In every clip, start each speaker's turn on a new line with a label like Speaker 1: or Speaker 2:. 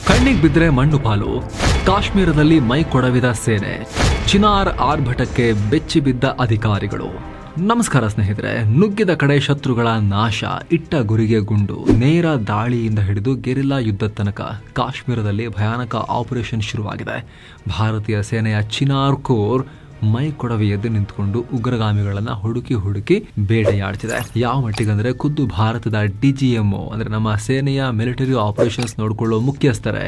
Speaker 1: ಕಣ್ಣಿಗೆ ಬಿದ್ದರೆ ಮಣ್ಣು ಪಾಲು. ಕಾಶ್ಮೀರದಲ್ಲಿ ಮೈ ಕೊಡವಿದ ಸೇನೆ, ಚಿನಾರ್ ಆರ್ಭಟಕ್ಕೆ ಬೆಚ್ಚಿ ಬಿದ್ದ ಅಧಿಕಾರಿಗಳು. ನಮಸ್ಕಾರ ಸ್ನೇಹಿತರೆ. ನುಗ್ಗಿದ ಕಡೆ ಶತ್ರುಗಳ ನಾಶ, ಇಟ್ಟ ಗುರಿಗೆ ಗುಂಡು, ನೇರ ದಾಳಿಯಿಂದ ಹಿಡಿದು ಗೆರಿಲ್ಲಾ ಯುದ್ಧ ತನಕ ಕಾಶ್ಮೀರದಲ್ಲಿ ಭಯಾನಕ ಆಪರೇಷನ್ ಶುರುವಾಗಿದೆ. ಭಾರತೀಯ ಸೇನೆಯ ಚಿನಾರ್ ಕೋರ್ ಮೈ ಕೊಡವಿ ಎದ್ದು ನಿಂತುಕೊಂಡು ಉಗ್ರಗಾಮಿಗಳನ್ನ ಹುಡುಕಿ ಬೇಟೆಯಾಡ್ತಿದೆ. ಯಾವ ಮಟ್ಟಿಗಂದ್ರೆ ಖುದ್ದು ಭಾರತದ DGMO ಅಂದ್ರೆ ನಮ್ಮ ಸೇನೆಯ ಮಿಲಿಟರಿ ಆಪರೇಷನ್ಸ್ ನೋಡಿಕೊಳ್ಳೋ ಮುಖ್ಯಸ್ಥರೇ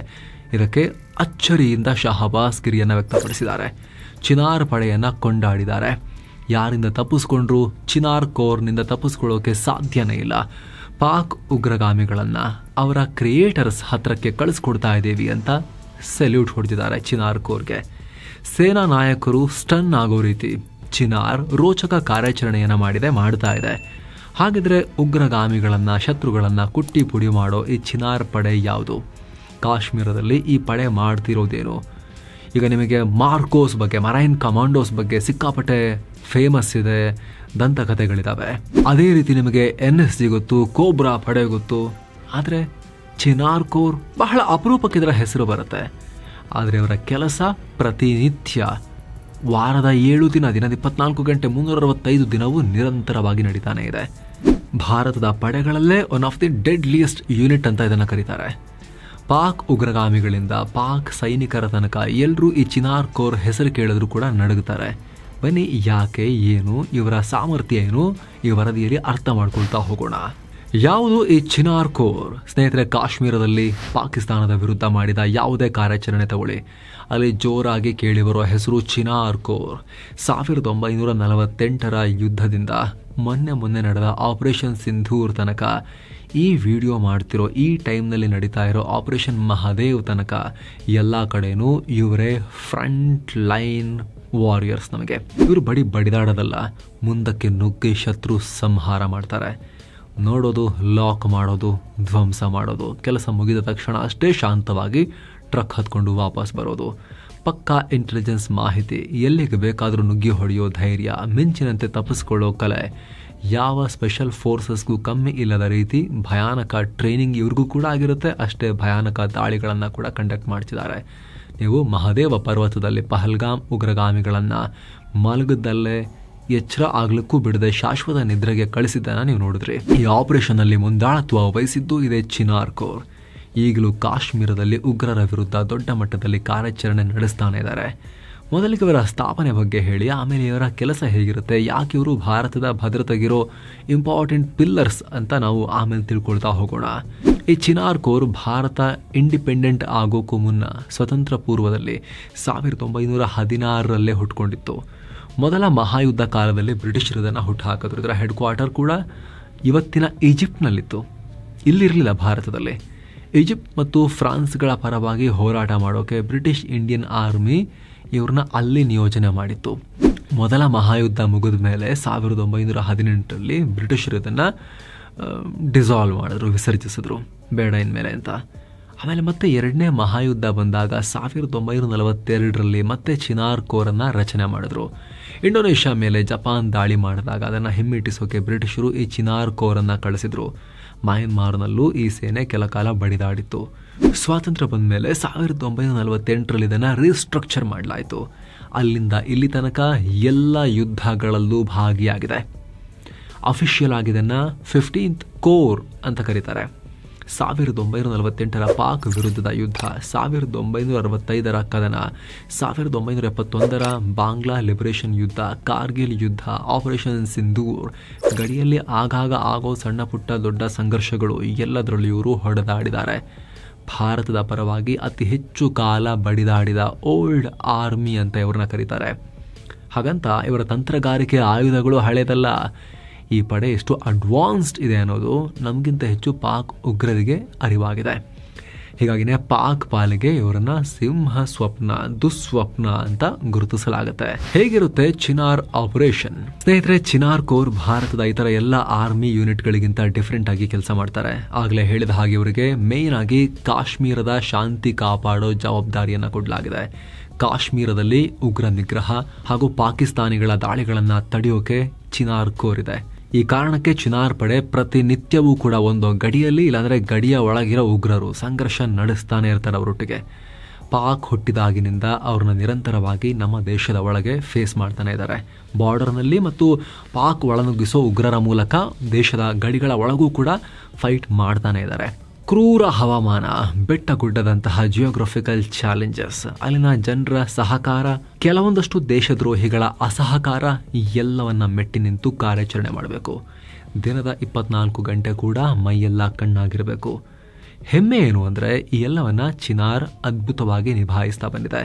Speaker 1: ಇದಕ್ಕೆ ಅಚ್ಚರಿಯಿಂದ ಶಹಬಾಸ್ ಗಿರಿಯನ್ನ ವ್ಯಕ್ತಪಡಿಸಿದ್ದಾರೆ. ಚಿನಾರ್ ಪಡೆಯನ್ನ ಕೊಂಡಾಡಿದ್ದಾರೆ. ಯಾರಿಂದ ತಪ್ಪಿಸ್ಕೊಂಡ್ರು? ಚಿನಾರ್ ಕೋರ್ನಿಂದ ತಪ್ಪಿಸ್ಕೊಳ್ಳೋಕೆ ಸಾಧ್ಯನೇ ಇಲ್ಲ. ಪಾಕ್ ಉಗ್ರಗಾಮಿಗಳನ್ನ ಅವರ ಕ್ರಿಯೇಟರ್ಸ್ ಹತ್ರಕ್ಕೆ ಕಳಿಸ್ಕೊಡ್ತಾ ಇದ್ದೀವಿ ಅಂತ ಸೆಲ್ಯೂಟ್ ಹೊಡೆದಿದ್ದಾರೆ ಚಿನಾರ್ ಕೋರ್ಗೆ. ಸೇನಾ ನಾಯಕರು ಸ್ಟನ್ ಆಗೋ ರೀತಿ ಚಿನಾರ್ ರೋಚಕ ಕಾರ್ಯಾಚರಣೆಯನ್ನು ಮಾಡ್ತಾ ಇದೆ. ಹಾಗಿದ್ರೆ ಉಗ್ರಗಾಮಿಗಳನ್ನ, ಶತ್ರುಗಳನ್ನ ಕುಟ್ಟಿ ಪುಡಿ ಮಾಡೋ ಈ ಚಿನಾರ್ ಪಡೆ ಯಾವುದು? ಕಾಶ್ಮೀರದಲ್ಲಿ ಈ ಪಡೆ ಮಾಡ್ತಿರೋದೇನು? ಈಗ ನಿಮಗೆ ಮಾರ್ಕೋಸ್ ಬಗ್ಗೆ, ಮರೈನ್ ಕಮಾಂಡೋಸ್ ಬಗ್ಗೆ ಸಿಕ್ಕಾಪಟ್ಟೆ ಫೇಮಸ್ ಇದೆ, ದಂತಕಥೆಗಳಿದ್ದಾವೆ. ಅದೇ ರೀತಿ ನಿಮಗೆ NSG ಗೊತ್ತು, ಕೋಬ್ರಾ ಪಡೆ ಗೊತ್ತು. ಆದರೆ ಚಿನಾರ್ ಕೋರ್ ಬಹಳ ಅಪರೂಪಕ್ಕೆ ಇದರ ಹೆಸರು ಬರುತ್ತೆ. ಆದರೆ ಅವರ ಕೆಲಸ ಪ್ರತಿನಿತ್ಯ ವಾರದ 7 ದಿನ, ದಿನದ 24 ಗಂಟೆ 365 ದಿನವೂ ನಿರಂತರವಾಗಿ ನಡೀತಾನೆ ಇದೆ. ಭಾರತದ ಪಡೆಗಳಲ್ಲೇ one of the deadliest unit ಅಂತ ಇದನ್ನು ಕರೀತಾರೆ. ಪಾಕ್ ಉಗ್ರಗಾಮಿಗಳಿಂದ ಪಾಕ್ ಸೈನಿಕರ ತನಕ ಎಲ್ಲರೂ ಈ ಚಿನಾರ್ ಕೋರ್ ಹೆಸರು ಕೇಳಿದ್ರು ಕೂಡ ನಡುಗುತ್ತಾರೆ. ಬನ್ನಿ, ಯಾಕೆ, ಏನು, ಇವರ ಸಾಮರ್ಥ್ಯ ಏನು, ಈ ವರದಿಯಲ್ಲಿ ಅರ್ಥ ಮಾಡ್ಕೊಳ್ತಾ ಹೋಗೋಣ. ಯಾವುದು ಈ ಚಿನಾರ್ ಕೋರ್? ಸ್ನೇಹಿತರೆ, ಕಾಶ್ಮೀರದಲ್ಲಿ ಪಾಕಿಸ್ತಾನದ ವಿರುದ್ಧ ಮಾಡಿದ ಯಾವುದೇ ಕಾರ್ಯಾಚರಣೆ ತಗೊಳ್ಳಿ, ಅಲ್ಲಿ ಜೋರಾಗಿ ಕೇಳಿಬರುವ ಹೆಸರು ಚಿನಾರ್ ಕೋರ್. 1948ರ ಯುದ್ಧದಿಂದ ಮೊನ್ನೆ ನಡೆದ ಆಪರೇಷನ್ ಸಿಂಧೂರ್ ತನಕ, ಈ ವಿಡಿಯೋ ಮಾಡ್ತಿರೋ ಈ ಟೈಮ್ನಲ್ಲಿ ನಡೀತಾ ಇರೋ ಆಪರೇಷನ್ ಮಹಾದೇವ್ ತನಕ ಎಲ್ಲ ಕಡೆನೂ ಇವರೇ ಫ್ರಂಟ್ ಲೈನ್ ವಾರಿಯರ್ಸ್. ನಮಗೆ ಇವರು ಬಡಿದಾಡೋದಲ್ಲ, ಮುಂದಕ್ಕೆ ನುಗ್ಗಿ ಶತ್ರು ಸಂಹಾರ ಮಾಡ್ತಾರೆ. ನೋಡೋದು, ಲಾಕ್ ಮಾಡೋದು, ಧ್ವಂಸ ಮಾಡೋದು, ಕೆಲಸ ಮುಗಿದ ತಕ್ಷಣ ಅಷ್ಟೇ ಶಾಂತವಾಗಿ ಟ್ರಕ್ ಹತ್ಕೊಂಡು ವಾಪಸ್ ಬರೋದು. ಪಕ್ಕಾ ಇಂಟೆಲಿಜೆನ್ಸ್ ಮಾಹಿತಿ, ಎಲ್ಲಿಗೆ ಬೇಕಾದರೂ ನುಗ್ಗಿ ಹೊಡೆಯೋ ಧೈರ್ಯ, ಮಿಂಚಿನಂತೆ ತಪ್ಪಿಸ್ಕೊಳ್ಳೋ ಕಲೆ, ಯಾವ ಸ್ಪೆಷಲ್ ಫೋರ್ಸಸ್ಗೂ ಕಮ್ಮಿ ಇಲ್ಲದ ರೀತಿ ಭಯಾನಕ ಟ್ರೈನಿಂಗ್ ಇವ್ರಿಗೂ ಕೂಡ ಆಗಿರುತ್ತೆ. ಅಷ್ಟೇ ಭಯಾನಕ ದಾಳಿಗಳನ್ನು ಕೂಡ ಕಂಡಕ್ಟ್ ಮಾಡ್ತಿದ್ದಾರೆ. ನೀವು ಮಹದೇವ ಪರ್ವತದಲ್ಲಿ ಪಹಲ್ಗಾಮ್ ಉಗ್ರಗಾಮಿಗಳನ್ನು ಮಲಗದಲ್ಲೇ ಎಚ್ಚರ ಆಗ್ಲಿಕ್ಕೂ ಬಿಡದೆ ಶಾಶ್ವತ ನಿದ್ರೆಗೆ ಕಳಿಸಿದ್ದನ್ನು ನೀವು ನೋಡಿದ್ರಿ. ಈ ಆಪರೇಷನ್ ಅಲ್ಲಿ ಮುಂದಾಳತ್ವ ವಹಿಸಿದ್ದು ಇದೇ ಚಿನಾರ್ ಕೋರ್. ಈಗಲೂ ಕಾಶ್ಮೀರದಲ್ಲಿ ಉಗ್ರರ ವಿರುದ್ಧ ದೊಡ್ಡ ಮಟ್ಟದಲ್ಲಿ ಕಾರ್ಯಾಚರಣೆ ನಡೆಸ್ತಾನೆ ಇದ್ದಾರೆ. ಮೊದಲಿಗೆ ಇವರ ಸ್ಥಾಪನೆ ಬಗ್ಗೆ ಹೇಳಿ, ಆಮೇಲೆ ಇವರ ಕೆಲಸ ಹೇಗಿರುತ್ತೆ, ಯಾಕೆ ಇವರು ಭಾರತದ ಭದ್ರತೆಗಿರೋ ಇಂಪಾರ್ಟೆಂಟ್ ಪಿಲ್ಲರ್ಸ್ ಅಂತ ನಾವು ಆಮೇಲೆ ತಿಳ್ಕೊಳ್ತಾ ಹೋಗೋಣ. ಈ ಚಿನಾರ್ ಕೋರ್ ಭಾರತ ಇಂಡಿಪೆಂಡೆಂಟ್ ಆಗೋಕ್ಕೂ ಮುನ್ನ ಸ್ವತಂತ್ರ ಪೂರ್ವದಲ್ಲಿ 1916ರಲ್ಲೇ ಹುಟ್ಕೊಂಡಿತ್ತು. ಮೊದಲ ಮಹಾಯುದ್ಧ ಕಾಲದಲ್ಲಿ ಬ್ರಿಟಿಷರು ಇದನ್ನು ಹುಟ್ಟುಹಾಕಿದ್ರು. ಇದರ ಹೆಡ್ ಕ್ವಾರ್ಟರ್ ಕೂಡ ಇವತ್ತಿನ ಈಜಿಪ್ಟ್ನಲ್ಲಿತ್ತು, ಇಲ್ಲಿರಲಿಲ್ಲ ಭಾರತದಲ್ಲಿ. ಈಜಿಪ್ಟ್ ಮತ್ತು ಫ್ರಾನ್ಸ್ಗಳ ಪರವಾಗಿ ಹೋರಾಟ ಮಾಡೋಕೆ ಬ್ರಿಟಿಷ್ ಇಂಡಿಯನ್ ಆರ್ಮಿ ಇವ್ರನ್ನ ಅಲ್ಲಿ ನಿಯೋಜನೆ ಮಾಡಿತ್ತು. ಮೊದಲ ಮಹಾಯುದ್ಧ ಮುಗಿದ ಮೇಲೆ 1918ರಲ್ಲಿ ಬ್ರಿಟಿಷರು ಇದನ್ನು ಡಿಸಾಲ್ವ್ ಮಾಡಿದ್ರು, ವಿಸರ್ಜಿಸಿದ್ರು, ಬೇಡ ಇನ್ಮೇಲೆ ಅಂತ. ಆಮೇಲೆ ಮತ್ತೆ ಎರಡನೇ ಮಹಾಯುದ್ಧ ಬಂದಾಗ 1942ರಲ್ಲಿ ಮತ್ತೆ ಚಿನಾರ್ ಕೋರನ್ನು ರಚನೆ ಮಾಡಿದ್ರು. ಇಂಡೋನೇಷ್ಯಾ ಮೇಲೆ ಜಪಾನ್ ದಾಳಿ ಮಾಡಿದಾಗ ಅದನ್ನು ಹಿಮ್ಮೆಟ್ಟಿಸೋಕೆ ಬ್ರಿಟಿಷರು ಈ ಚಿನಾರ್ ಕೋರನ್ನು ಕಳಿಸಿದ್ರು. ಮಯನ್ಮಾರ್ನಲ್ಲೂ ಈ ಸೇನೆ ಕೆಲ ಕಾಲ ಬಡಿದಾಡಿತ್ತು. ಸ್ವಾತಂತ್ರ್ಯ ಬಂದ ಮೇಲೆ 1948ರಲ್ಲಿ ಇದನ್ನು ರೀಸ್ಟ್ರಕ್ಚರ್ ಮಾಡಲಾಯಿತು. ಅಲ್ಲಿಂದ ಇಲ್ಲಿ ತನಕ ಎಲ್ಲ ಯುದ್ಧಗಳಲ್ಲೂ ಭಾಗಿಯಾಗಿದೆ. ಅಫಿಷಿಯಲ್ ಆಗಿ ಇದನ್ನು 15th ಕೋರ್ ಅಂತ ಕರೀತಾರೆ. 1948ರ ಪಾಕ್ ವಿರುದ್ಧದ ಯುದ್ಧ, 1965ರ ಕದನ, 1971ರ ಬಾಂಗ್ಲಾ ಲಿಬರೇಷನ್ ಯುದ್ಧ, ಕಾರ್ಗಿಲ್ ಯುದ್ಧ, ಆಪರೇಷನ್ ಸಿಂಧೂರ್, ಗಡಿಯಲ್ಲಿ ಆಗಾಗ ಆಗೋ ಸಣ್ಣ ಪುಟ್ಟ ದೊಡ್ಡ ಸಂಘರ್ಷಗಳು, ಎಲ್ಲದರಲ್ಲೂ ಇವರು ಹೊಡೆದಾಡಿದ್ದಾರೆ. ಭಾರತದ ಪರವಾಗಿ ಅತಿ ಹೆಚ್ಚು ಕಾಲ ಬಡಿದಾಡಿದ ಓಲ್ಡ್ ಆರ್ಮಿ ಅಂತ ಇವ್ರನ್ನ ಕರೀತಾರೆ. ಹಾಗಂತ ಇವರ ತಂತ್ರಗಾರಿಕೆ ಆಯುಧಗಳು ಹಳೆದಲ್ಲ. ಈ ಪಡೆ ಎಷ್ಟು ಅಡ್ವಾನ್ಸ್ಡ್ ಇದೆ ಅನ್ನೋದು ನಮಗಿಂತ ಹೆಚ್ಚು ಪಾಕ್ ಉಗ್ರರಿಗೆ ಅರಿವಾಗಿದೆ. ಹೀಗಾಗಿನೇ ಪಾಕ್ ಪಾಲಿಗೆ ಇವರನ್ನ ಸಿಂಹ ಸ್ವಪ್ನ, ದುಸ್ವಪ್ನ ಅಂತ ಗುರುತಿಸಲಾಗುತ್ತೆ. ಹೇಗಿರುತ್ತೆ ಚಿನಾರ್ ಆಪರೇಷನ್? ಸ್ನೇಹಿತರೆ, ಚಿನಾರ್ ಕೋರ್ ಭಾರತದ ಇತರ ಎಲ್ಲ ಆರ್ಮಿ ಯೂನಿಟ್ಗಳಿಗಿಂತ ಡಿಫ್ರೆಂಟ್ ಆಗಿ ಕೆಲಸ ಮಾಡ್ತಾರೆ. ಆಗಲೇ ಹೇಳಿದ ಹಾಗೆ ಇವರಿಗೆ ಮೇನ್ ಆಗಿ ಕಾಶ್ಮೀರದ ಶಾಂತಿ ಕಾಪಾಡೋ ಜವಾಬ್ದಾರಿಯನ್ನ ಕೊಡಲಾಗಿದೆ. ಕಾಶ್ಮೀರದಲ್ಲಿ ಉಗ್ರ ನಿಗ್ರಹ ಹಾಗೂ ಪಾಕಿಸ್ತಾನಿಗಳ ದಾಳಿಗಳನ್ನ ತಡೆಯೋಕೆ ಚಿನಾರ್ ಕೋರ್ ಇದೆ. ಈ ಕಾರಣಕ್ಕೆ ಚಿನಾರ್ ಪಡೆ ಪ್ರತಿನಿತ್ಯವೂ ಕೂಡ ಒಂದು ಗಡಿಯಲ್ಲಿ ಇಲ್ಲಾಂದ್ರೆ ಗಡಿಯ ಒಳಗಿರೋ ಉಗ್ರರು ಸಂಘರ್ಷ ನಡೆಸ್ತಾನೆ ಇರ್ತಾರೆ ಅವರೊಟ್ಟಿಗೆ. ಪಾಕ್ ಹುಟ್ಟಿದಾಗಿನಿಂದ ಅವ್ರನ್ನ ನಿರಂತರವಾಗಿ ನಮ್ಮ ದೇಶದ ಒಳಗೆ ಫೇಸ್ ಮಾಡ್ತಾನೆ ಇದ್ದಾರೆ. ಬಾರ್ಡರ್ನಲ್ಲಿ ಮತ್ತು ಪಾಕ್ ಒಳನುಗ್ಗಿಸೋ ಉಗ್ರರ ಮೂಲಕ ದೇಶದ ಗಡಿಗಳ ಒಳಗೂ ಕೂಡ ಫೈಟ್ ಮಾಡ್ತಾನೆ ಇದ್ದಾರೆ. ಕ್ರೂರ ಹವಾಮಾನ, ಬೆಟ್ಟಗುಡ್ಡದಂತಹ ಜಿಯೋಗ್ರಫಿಕಲ್ ಚಾಲೆಂಜಸ್, ಅಲ್ಲಿನ ಜನರ ಸಹಕಾರ, ಕೆಲವೊಂದಷ್ಟು ದೇಶದ್ರೋಹಿಗಳ ಅಸಹಕಾರ ಎಲ್ಲವನ್ನ ಮೆಟ್ಟಿ ನಿಂತು ಕಾರ್ಯಾಚರಣೆ ಮಾಡಬೇಕು. ದಿನದ 24 ಗಂಟೆ ಕೂಡ ಮೈಯೆಲ್ಲ ಕಣ್ಣಾಗಿರಬೇಕು. ಹೆಮ್ಮೆ ಏನು ಅಂದರೆ ಈ ಎಲ್ಲವನ್ನ ಚಿನಾರ್ ಅದ್ಭುತವಾಗಿ ನಿಭಾಯಿಸ್ತಾ ಬಂದಿದೆ.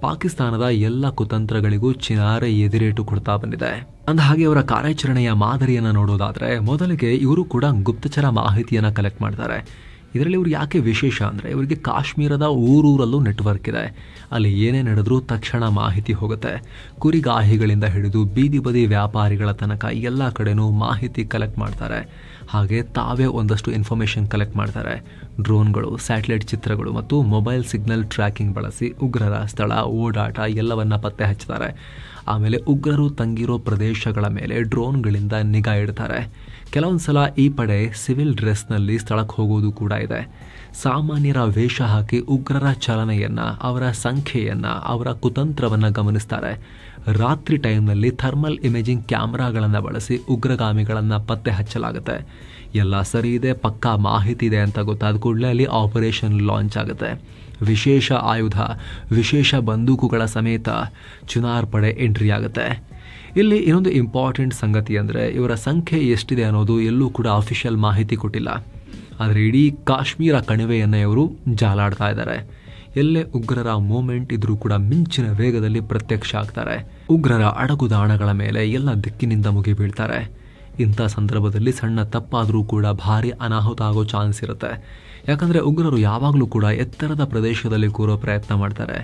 Speaker 1: ಪಾಕಿಸ್ತಾನದ ಎಲ್ಲ ಕುತಂತ್ರಗಳಿಗೂ ಚಿನಾರ್ ಎದಿರೇಟು ಕೊಡ್ತಾ ಬಂದಿದೆ. ಅಂದಹಾಗೆ ಅವರ ಕಾರ್ಯಾಚರಣೆಯ ಮಾದರಿಯನ್ನು ನೋಡೋದಾದ್ರೆ, ಮೊದಲಿಗೆ ಇವರು ಕೂಡ ಗುಪ್ತಚರ ಮಾಹಿತಿಯನ್ನು ಕಲೆಕ್ಟ್ ಮಾಡ್ತಾರೆ. ಇದರಲ್ಲಿ ಇವರು ಯಾಕೆ ವಿಶೇಷ ಅಂದರೆ, ಇವರಿಗೆ ಕಾಶ್ಮೀರದ ಊರೂರಲ್ಲೂ ನೆಟ್ವರ್ಕ್ ಇದೆ. ಅಲ್ಲಿ ಏನೇ ನಡೆದ್ರೂ ತಕ್ಷಣ ಮಾಹಿತಿ ಹೋಗುತ್ತೆ. ಕುರಿಗಾಹಿಗಳಿಂದ ಹಿಡಿದು ಬೀದಿ ಬದಿ ವ್ಯಾಪಾರಿಗಳ ತನಕ ಎಲ್ಲ ಕಡೆನೂ ಮಾಹಿತಿ ಕಲೆಕ್ಟ್ ಮಾಡ್ತಾರೆ. ಹಾಗೆ ತಾವೇ ಒಂದಷ್ಟು ಇನ್ಫಾರ್ಮೇಷನ್ ಕಲೆಕ್ಟ್ ಮಾಡ್ತಾರೆ. ಡ್ರೋನ್ಗಳು, ಸ್ಯಾಟಲೈಟ್ ಚಿತ್ರಗಳು ಮತ್ತು ಮೊಬೈಲ್ ಸಿಗ್ನಲ್ ಟ್ರ್ಯಾಕಿಂಗ್ ಬಳಸಿ ಉಗ್ರರ ಸ್ಥಳ, ಓಡಾಟ ಎಲ್ಲವನ್ನ ಪತ್ತೆ ಹಚ್ತಾರೆ. ಆಮೇಲೆ ಉಗ್ರರು ತಂಗಿರೋ ಪ್ರದೇಶಗಳ ಮೇಲೆ ಡ್ರೋನ್ಗಳಿಂದ ನಿಗಾ ಇಡ್ತಾರೆ. ಕೆಲವೊಂದು ಸಲ ಈ ಪಡೆ ಸಿವಿಲ್ ಡ್ರೆಸ್ನಲ್ಲಿ ಸ್ಥಳಕ್ಕೆ ಹೋಗೋದು ಕೂಡ ಇದೆ. ಸಾಮಾನ್ಯರ ವೇಷ ಹಾಕಿ ಉಗ್ರರ ಚಲನೆಯನ್ನು, ಅವರ ಸಂಖ್ಯೆಯನ್ನು, ಅವರ ಕುತಂತ್ರವನ್ನು ಗಮನಿಸ್ತಾರೆ. ರಾತ್ರಿ ಟೈಮ್ನಲ್ಲಿ ಥರ್ಮಲ್ ಇಮೇಜಿಂಗ್ ಕ್ಯಾಮ್ರಾಗಳನ್ನು ಬಳಸಿ ಉಗ್ರಗಾಮಿಗಳನ್ನು ಪತ್ತೆ ಹಚ್ಚಲಾಗುತ್ತೆ. ಎಲ್ಲ ಸರಿ ಇದೆ, ಪಕ್ಕಾ ಮಾಹಿತಿ ಇದೆ ಅಂತ ಗೊತ್ತಾದ ಕೂಡಲೇ ಅಲ್ಲಿ ಆಪರೇಷನ್ ಲಾಂಚ್ ಆಗುತ್ತೆ. ವಿಶೇಷ ಆಯುಧ, ವಿಶೇಷ ಬಂದೂಕುಗಳ ಸಮೇತ ಚಿನಾರ್ ಪಡೆ ಎಂಟ್ರಿ ಆಗುತ್ತೆ. ಇಲ್ಲಿ ಇನ್ನೊಂದು ಇಂಪಾರ್ಟೆಂಟ್ ಸಂಗತಿ ಅಂದರೆ, ಇವರ ಸಂಖ್ಯೆ ಎಷ್ಟಿದೆ ಅನ್ನೋದು ಎಲ್ಲೂ ಕೂಡ ಅಫಿಷಿಯಲ್ ಮಾಹಿತಿ ಕೊಟ್ಟಿಲ್ಲ. ಆದರೆ ಇಡೀ ಕಾಶ್ಮೀರ ಕಣಿವೆಯನ್ನು ಇವರು ಜಾಲಾಡ್ತಾ ಇದ್ದಾರೆ. ಎಲ್ಲೇ ಉಗ್ರರ ಮೂಮೆಂಟ್ ಇದ್ರೂ ಕೂಡ ಮಿಂಚಿನ ವೇಗದಲ್ಲಿ ಪ್ರತ್ಯಕ್ಷ ಆಗ್ತಾರೆ. ಉಗ್ರರ ಅಡಗುದಾಣಗಳ ಮೇಲೆ ಎಲ್ಲ ದಿಕ್ಕಿನಿಂದ ಮುಗಿ ಬೀಳ್ತಾರೆ. ಇಂಥ ಸಂದರ್ಭದಲ್ಲಿ ಸಣ್ಣ ತಪ್ಪಾದರೂ ಕೂಡ ಭಾರಿ ಅನಾಹುತ ಆಗೋ ಚಾನ್ಸ್ ಇರುತ್ತೆ. ಯಾಕಂದರೆ ಉಗ್ರರು ಯಾವಾಗಲೂ ಕೂಡ ಎತ್ತರದ ಪ್ರದೇಶದಲ್ಲಿ ಕೂರೋ ಪ್ರಯತ್ನ ಮಾಡ್ತಾರೆ.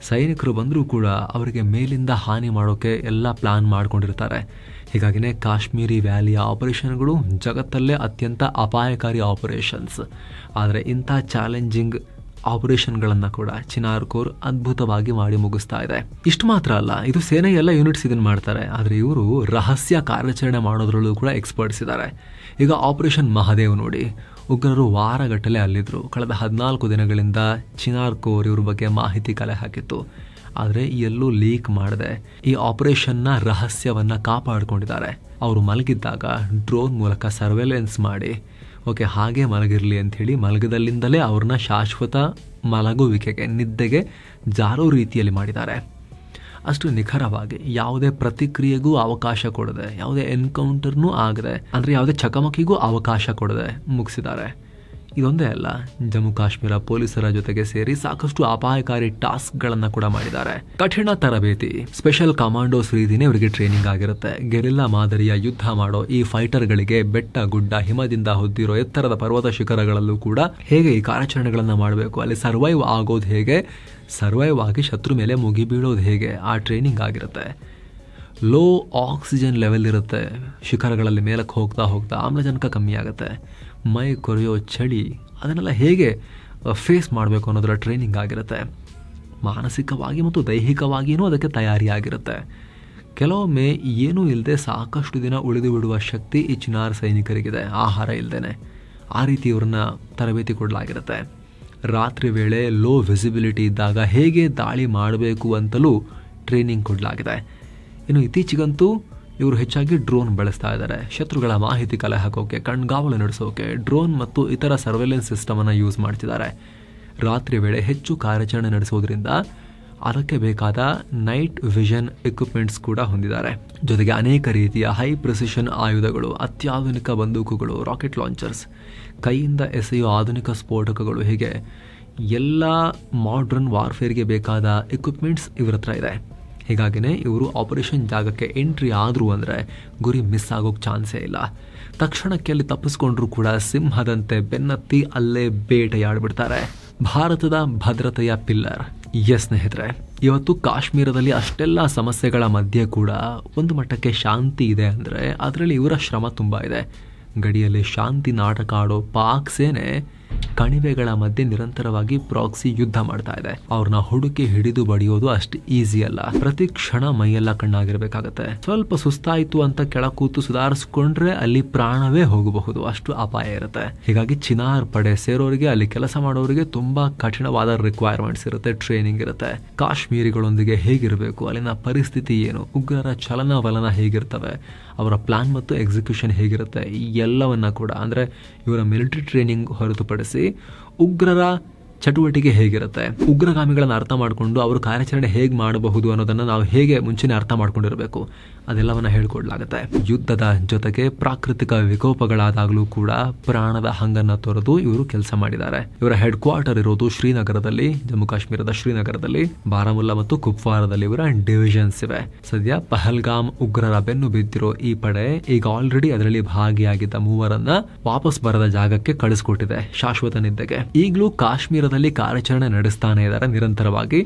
Speaker 1: ಸೈನಿಕರು ಬಂದರೂ ಕೂಡ ಅವರಿಗೆ ಮೇಲಿಂದ ಹಾನಿ ಮಾಡೋಕ್ಕೆ ಎಲ್ಲ ಪ್ಲಾನ್ ಮಾಡ್ಕೊಂಡಿರ್ತಾರೆ. ಹೀಗಾಗಿನೇ ಕಾಶ್ಮೀರಿ ವ್ಯಾಲಿಯ ಆಪರೇಷನ್ಗಳು ಜಗತ್ತಲ್ಲೇ ಅತ್ಯಂತ ಅಪಾಯಕಾರಿ ಆಪರೇಷನ್ಸ್. ಆದರೆ ಇಂಥ ಚಾಲೆಂಜಿಂಗ್ ಆಪರೇಷನ್ಗಳನ್ನು ಕೂಡ ಚಿನಾರ್ ಕೋರ್ ಅದ್ಭುತವಾಗಿ ಮಾಡಿ ಮುಗಿಸ್ತಾ ಇದೆ. ಇಷ್ಟು ಮಾತ್ರ ಅಲ್ಲ, ಇದು ಸೇನೆಯ ಎಲ್ಲ ಯೂನಿಟ್ಸ್ ಇದನ್ನು ಮಾಡ್ತಾರೆ. ಆದರೆ ಇವರು ರಹಸ್ಯ ಕಾರ್ಯಾಚರಣೆ ಮಾಡೋದ್ರಲ್ಲೂ ಕೂಡ ಎಕ್ಸ್ಪರ್ಟ್ಸ್ ಇದ್ದಾರೆ. ಈಗ ಆಪರೇಷನ್ ಮಹಾದೇವ್ ನೋಡಿ, ಉಗ್ರರು ವಾರಗಟ್ಟಲೆ ಅಲ್ಲಿದ್ದರು. ಕಳೆದ 14 ದಿನಗಳಿಂದ ಚಿನಾರ್ ಕೋರ್ ಇವ್ರ ಬಗ್ಗೆ ಮಾಹಿತಿ ಕಲೆ ಹಾಕಿತ್ತು. ಆದರೆ ಎಲ್ಲೂ ಲೀಕ್ ಮಾಡದೆ ಈ ಆಪರೇಷನ್ನ ರಹಸ್ಯವನ್ನು ಕಾಪಾಡಿಕೊಂಡಿದ್ದಾರೆ. ಅವರು ಮಲಗಿದ್ದಾಗ ಡ್ರೋನ್ ಮೂಲಕ ಸರ್ವೆಲೆನ್ಸ್ ಮಾಡಿ, ಓಕೆ ಹಾಗೆ ಮಲಗಿರಲಿ ಅಂಥೇಳಿ ಮಲಗದಲ್ಲಿಂದಲೇ ಅವ್ರನ್ನ ಶಾಶ್ವತ ಮಲಗುವಿಕೆಗೆ, ನಿದ್ದೆಗೆ ಜಾರೋ ರೀತಿಯಲ್ಲಿ ಮಾಡಿದ್ದಾರೆ. ಅಷ್ಟು ನಿಖರವಾಗಿ ಯಾವುದೇ ಪ್ರತಿಕ್ರಿಯೆಗೂ ಅವಕಾಶ ಕೊಡದೆ, ಯಾವುದೇ ಎನ್ಕೌಂಟರ್ನೂ ಆಗದೆ, ಅಂದರೆ ಯಾವುದೇ ಚಕಮಕಿಗೂ ಅವಕಾಶ ಕೊಡದೆ ಮುಗಿಸಿದ್ದಾರೆ. ಇದೊಂದೇ ಅಲ್ಲ, ಜಮ್ಮು ಕಾಶ್ಮೀರ ಪೊಲೀಸರ ಜೊತೆಗೆ ಸೇರಿ ಸಾಕಷ್ಟು ಅಪಾಯಕಾರಿ ಟಾಸ್ಕ್ಗಳನ್ನು ಕೂಡ ಮಾಡಿದ್ದಾರೆ. ಕಠಿಣ ತರಬೇತಿ, ಸ್ಪೆಷಲ್ ಕಮಾಂಡೋಸ್ ರೀತಿನೇ ಇವರಿಗೆ ಟ್ರೈನಿಂಗ್ ಆಗಿರುತ್ತೆ. ಗೆರಿಲ್ಲಾ ಮಾದರಿಯ ಯುದ್ಧ ಮಾಡೋ ಈ ಫೈಟರ್ಗಳಿಗೆ ಬೆಟ್ಟ, ಗುಡ್ಡ, ಹಿಮದಿಂದ ಹೊದ್ದಿರೋ ಎತ್ತರದ ಪರ್ವತ ಶಿಖರಗಳಲ್ಲೂ ಕೂಡ ಹೇಗೆ ಈ ಕಾರ್ಯಾಚರಣೆಗಳನ್ನು ಮಾಡಬೇಕು, ಅಲ್ಲಿ ಸರ್ವೈವ್ ಆಗೋದು ಹೇಗೆ, ಸರ್ವೈವ್ ಆಗಿ ಶತ್ರು ಮೇಲೆ ಮುಗಿ ಬೀಳೋದು ಹೇಗೆ, ಆ ಟ್ರೈನಿಂಗ್ ಆಗಿರುತ್ತೆ. ಲೋ ಆಕ್ಸಿಜನ್ ಲೆವೆಲ್ ಇರುತ್ತೆ. ಶಿಖರಗಳಲ್ಲಿ ಮೇಲಕ್ಕೆ ಹೋಗ್ತಾ ಹೋಗ್ತಾ ಆಮ್ಲಜನಕ ಕಮ್ಮಿ ಆಗುತ್ತೆ. ಮೈ ಕೊರೆಯೋ ಚಳಿ, ಅದನ್ನೆಲ್ಲ ಹೇಗೆ ಫೇಸ್ ಮಾಡಬೇಕು ಅನ್ನೋದರ ಟ್ರೈನಿಂಗ್ ಆಗಿರುತ್ತೆ. ಮಾನಸಿಕವಾಗಿ ಮತ್ತು ದೈಹಿಕವಾಗಿಯೂ ಅದಕ್ಕೆ ತಯಾರಿಯಾಗಿರುತ್ತೆ. ಕೆಲವೊಮ್ಮೆ ಏನೂ ಇಲ್ಲದೆ ಸಾಕಷ್ಟು ದಿನ ಉಳಿದು ಬಿಡುವ ಶಕ್ತಿ ಈ ಚಿನಾರ್ ಸೈನಿಕರಿಗಿದೆ, ಆಹಾರ ಇಲ್ಲದೇನೆ. ಆ ರೀತಿ ಇವ್ರನ್ನ ತರಬೇತಿ ಕೊಡಲಾಗಿರುತ್ತೆ. ರಾತ್ರಿ ವೇಳೆ ಲೋ ವಿಸಿಬಿಲಿಟಿ ಇದ್ದಾಗ ಹೇಗೆ ದಾಳಿ ಮಾಡಬೇಕು ಅಂತಲೂ ಟ್ರೈನಿಂಗ್ ಕೊಡಲಾಗಿದೆ. ಇನ್ನು ಇತ್ತೀಚೆಗಂತೂ ಇವರು ಹೆಚ್ಚಾಗಿ ಡ್ರೋನ್ ಬಳಸ್ತಾ ಇದ್ದಾರೆ. ಶತ್ರುಗಳ ಮಾಹಿತಿ ಕಲೆ ಹಾಕೋಕೆ, ಕಣ್ಗಾವಲು ನಡೆಸೋಕೆ ಡ್ರೋನ್ ಮತ್ತು ಇತರ ಸರ್ವೆಲೆನ್ಸ್ ಸಿಸ್ಟಮನ್ನು ಯೂಸ್ ಮಾಡ್ತಿದ್ದಾರೆ. ರಾತ್ರಿ ವೇಳೆ ಹೆಚ್ಚು ಕಾರ್ಯಾಚರಣೆ ನಡೆಸೋದ್ರಿಂದ ಅದಕ್ಕೆ ಬೇಕಾದ ನೈಟ್ ವಿಷನ್ ಎಕ್ವಿಪ್ಮೆಂಟ್ಸ್ ಕೂಡ ಹೊಂದಿದ್ದಾರೆ. ಜೊತೆಗೆ ಅನೇಕ ರೀತಿಯ ಹೈ ಪ್ರಿಸಿಷನ್ ಆಯುಧಗಳು, ಅತ್ಯಾಧುನಿಕ ಬಂದೂಕುಗಳು, ರಾಕೆಟ್ ಲಾಂಚರ್ಸ್, ಕೈಯಿಂದ ಎಸೆಯುವ ಆಧುನಿಕ ಸ್ಫೋಟಕಗಳು, ಹೀಗೆ ಎಲ್ಲ ಮಾಡ್ರನ್ ವಾರ್ಫೇರ್ಗೆ ಬೇಕಾದ ಎಕ್ವಿಪ್ಮೆಂಟ್ಸ್ ಇವರ ಹತ್ರ ಇದೆ. ಹೀಗಾಗಿನೇ ಇವರು ಆಪರೇಷನ್ ಜಾಗಕ್ಕೆ ಎಂಟ್ರಿ ಆದರು ಅಂದರೆ ಗುರಿ ಮಿಸ್ ಆಗೋಕ್ಕೆ ಚಾನ್ಸೇ ಇಲ್ಲ. ತಕ್ಷಣಕ್ಕೆ ಅಲ್ಲಿ ತಪ್ಪಿಸ್ಕೊಂಡ್ರೂ ಕೂಡ ಸಿಂಹದಂತೆ ಬೆನ್ನತ್ತಿ ಅಲ್ಲೇ ಬೇಟೆಯಾಡ್ಬಿಡ್ತಾರೆ. ಭಾರತದ ಭದ್ರತೆಯ ಪಿಲ್ಲರ್. ಎಸ್ ಸ್ನೇಹಿತರೆ, ಇವತ್ತು ಕಾಶ್ಮೀರದಲ್ಲಿ ಅಷ್ಟೆಲ್ಲ ಸಮಸ್ಯೆಗಳ ಮಧ್ಯೆ ಕೂಡ ಒಂದು ಮಟ್ಟಕ್ಕೆ ಶಾಂತಿ ಇದೆ ಅಂದರೆ ಅದರಲ್ಲಿ ಇವರ ಶ್ರಮ ತುಂಬ ಇದೆ. ಗಡಿಯಲ್ಲಿ ಶಾಂತಿ ನಾಟಕ ಆಡೋ ಪಾಕ್ ಸೇನೆ ಕಣಿವೆಗಳ ಮಧ್ಯೆ ನಿರಂತರವಾಗಿ ಪ್ರಾಕ್ಸಿ ಯುದ್ಧ ಮಾಡ್ತಾ ಇದೆ. ಅವ್ರನ್ನ ಹುಡುಕಿ ಹಿಡಿದು ಬಡಿಯೋದು ಅಷ್ಟು ಈಸಿ ಅಲ್ಲ. ಪ್ರತಿ ಕ್ಷಣ ಮೈಯೆಲ್ಲ ಕಣ್ಣಾಗಿರ್ಬೇಕಾಗತ್ತೆ. ಸ್ವಲ್ಪ ಸುಸ್ತಾಯ್ತು ಅಂತ ಕೆಳ ಕೂತು ಸುಧಾರಿಸ್ಕೊಂಡ್ರೆ ಅಲ್ಲಿ ಪ್ರಾಣವೇ ಹೋಗಬಹುದು, ಅಷ್ಟು ಅಪಾಯ ಇರುತ್ತೆ. ಹೀಗಾಗಿ ಚಿನಾರ್ ಪಡೆ ಸೇರೋರಿಗೆ, ಅಲ್ಲಿ ಕೆಲಸ ಮಾಡೋರಿಗೆ ತುಂಬಾ ಕಠಿಣವಾದ ರಿಕ್ವೈರ್ಮೆಂಟ್ಸ್ ಇರುತ್ತೆ, ಟ್ರೈನಿಂಗ್ ಇರುತ್ತೆ. ಕಾಶ್ಮೀರಿಗಳೊಂದಿಗೆ ಹೇಗಿರಬೇಕು, ಅಲ್ಲಿನ ಪರಿಸ್ಥಿತಿ ಏನು, ಉಗ್ರರ ಚಲನವಲನ ಹೇಗಿರ್ತವೆ, ಅವರ ಪ್ಲಾನ್ ಮತ್ತು ಎಕ್ಸಿಕ್ಯೂಷನ್ ಹೇಗಿರುತ್ತೆ, ಈ ಎಲ್ಲವನ್ನ ಕೂಡ ಅಂದ್ರೆ ಇವರ ಮಿಲಿಟರಿ ಟ್ರೈನಿಂಗ್ ಹೊರತುಪಡಿಸಿ ಉಗ್ರರ ಚಟುವಟಿಕೆ ಹೇಗಿರುತ್ತೆ, ಉಗ್ರಗಾಮಿಗಳನ್ನ ಅರ್ಥ ಮಾಡಿಕೊಂಡು ಅವರು ಕಾರ್ಯಾಚರಣೆ ಹೇಗೆ ಮಾಡಬಹುದು ಅನ್ನೋದನ್ನ ನಾವು ಹೇಗೆ ಮುಂಚೆನೆ ಅರ್ಥ ಮಾಡ್ಕೊಂಡಿರಬೇಕು, ಅದೆಲ್ಲವನ್ನ ಹೇಳ್ಕೊಡ್ಲಾಗುತ್ತೆ. ಯುದ್ಧದ ಜೊತೆಗೆ ಪ್ರಾಕೃತಿಕ ವಿಕೋಪಗಳಾದಾಗಲೂ ಕೂಡ ಪ್ರಾಣದ ಹಂಗನ್ನ ತೊರೆದು ಇವರು ಕೆಲಸ ಮಾಡಿದ್ದಾರೆ. ಇವರ ಹೆಡ್ ಕ್ವಾರ್ಟರ್ ಇರೋದು ಶ್ರೀನಗರದಲ್ಲಿ, ಜಮ್ಮು ಕಾಶ್ಮೀರದ ಶ್ರೀನಗರದಲ್ಲಿ, ಬಾರಾಮುಲ್ಲಾ ಮತ್ತು ಕುಪ್ವಾರದಲ್ಲಿ ಇವರ ಡಿವಿಷನ್ಸ್ ಇವೆ. ಸದ್ಯ ಪಹಲ್ಗಾಮ್ ಉಗ್ರರ ಬೆನ್ನು ಬಿದ್ದಿರೋ ಈ ಪಡೆ ಈಗ ಆಲ್ರೆಡಿ ಅದರಲ್ಲಿ ಭಾಗಿಯಾಗಿದ್ದ 3 ವಾಪಸ್ ಬರದ ಜಾಗಕ್ಕೆ ಕಳಿಸ್ಕೊಟ್ಟಿದೆ ಶಾಶ್ವತ ನಿದ್ದೆಗೆ. ಈಗಲೂ ಕಾಶ್ಮೀರದಲ್ಲಿ ಕಾರ್ಯಾಚರಣೆ ನಡೆಸ್ತಾನೆ ಇದ್ದಾರೆ ನಿರಂತರವಾಗಿ.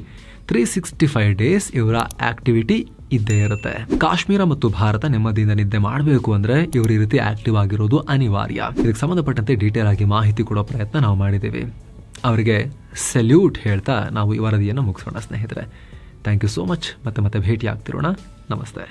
Speaker 1: 365 ಡೇಸ್ ಇವರ ಆಕ್ಟಿವಿಟಿ ಇದ್ದೇ ಇರುತ್ತೆ. ಕಾಶ್ಮೀರ ಮತ್ತು ಭಾರತ ನೆಮ್ಮದಿಯಿಂದ ನಿದ್ದೆ ಮಾಡಬೇಕು ಅಂದ್ರೆ ಇವರು ಈ ರೀತಿ ಆಕ್ಟಿವ್ ಆಗಿರೋದು ಅನಿವಾರ್ಯ. ಇದಕ್ಕೆ ಸಂಬಂಧಪಟ್ಟಂತೆ ಡೀಟೇಲ್ ಆಗಿ ಮಾಹಿತಿ ಕೊಡೋ ಪ್ರಯತ್ನ ನಾವು ಮಾಡಿದ್ದೀವಿ. ಅವರಿಗೆ ಸೆಲ್ಯೂಟ್ ಹೇಳ್ತಾ ನಾವು ಈ ವರದಿಯನ್ನು ಮುಗಿಸೋಣ ಸ್ನೇಹಿತರೆ. Thank you so much. ಮತ್ತೆ ಭೇಟಿ ಆಗ್ತಿರೋಣ. ನಮಸ್ತೆ.